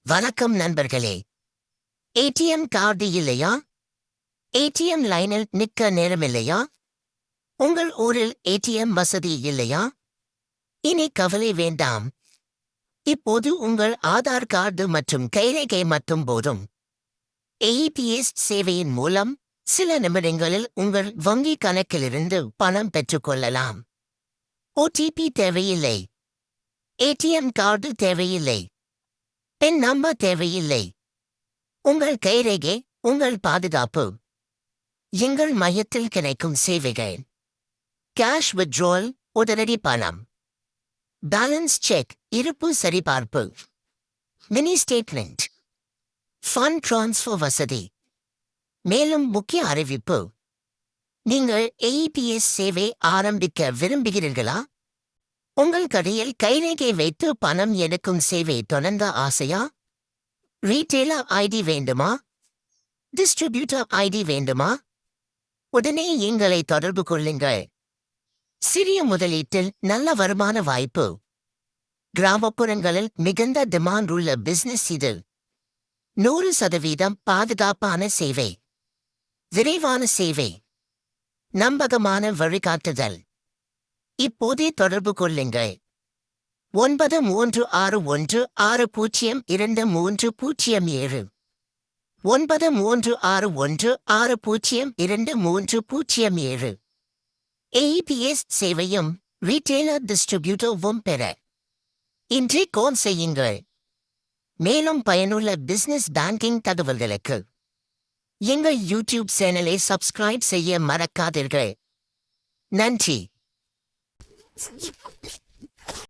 வணக்கம் நண்பர்களே. ATM card இல்லையா? ஏடிஎம் லைனில் நிற்க நேரமில்லையா? உங்கள் ஊரில் ஏடிஎம் வசதி இல்லையா? இனி கவலை வேண்டாம். இப்போது உங்கள் ஆதார் கார்டு மற்றும் கைரேகை மட்டும் போதும். ஏஇபிஎஸ் சேவையின் மூலம் சில நிமிடங்களில் உங்கள் வங்கி கணக்கிலிருந்து பணம் பெற்றுக்கொள்ளலாம். ஓடிபி தேவையில்லை. ஏடிஎம் கார்டு தேவையில்லை. பின் நம்பர் தேவையில்லை. உங்கள் கைரேகை உங்கள் பாதுகாப்பு. எங்கள் மையத்தில் கிடைக்கும் சேவைகள்: கேஷ் வித்ட்ராவல், உடனடி பணம்; பேலன்ஸ் செக், இருப்பு சரிபார்ப்பு; மினி ஸ்டேட்மெண்ட்; ஃபண்ட் டிரான்ஸ்ஃபர் வசதி. மேலும் முக்கிய அறிவிப்பு: நீங்கள் ஏஇபிஎஸ் சேவை ஆரம்பிக்க விரும்புகிறீர்களா? உங்கள் கடையில் கைரேகை வைத்து பணம் எடுக்கும் சேவை தொடங்க ஆசையா? ரீட்டெயிலர் ஐடி வேண்டுமா? டிஸ்ட்ரிபியூட்டர் ஐடி வேண்டுமா? உடனே எங்களை தொடர்பு கொள்ளுங்கள். சிறிய முதலீட்டில் நல்ல வருமான வாய்ப்பு. கிராமப்புறங்களில் மிகுந்த டிமாண்ட் உள்ள பிசினஸ் இது. 100% பாதுகாப்பான சேவை, விரைவான சேவை, நம்பகமான வழிகாட்டுதல். இப்போதே தொடர்பு கொள்ளுங்கள். 9361602307 9361602307. ஏஇபிஎஸ் சேவையும் ரீட்டெயிலர் டிஸ்ட்ரிபியூட்டரும் பெற இன்றே கால் செய்யுங்கள். மேலும் பயனுள்ள பிசினஸ் பேங்கிங் தகவல்களுக்கு எங்கள் யூடியூப் சேனலை சப்ஸ்கிரைப் செய்ய மறக்காதீர்கள். நன்றி.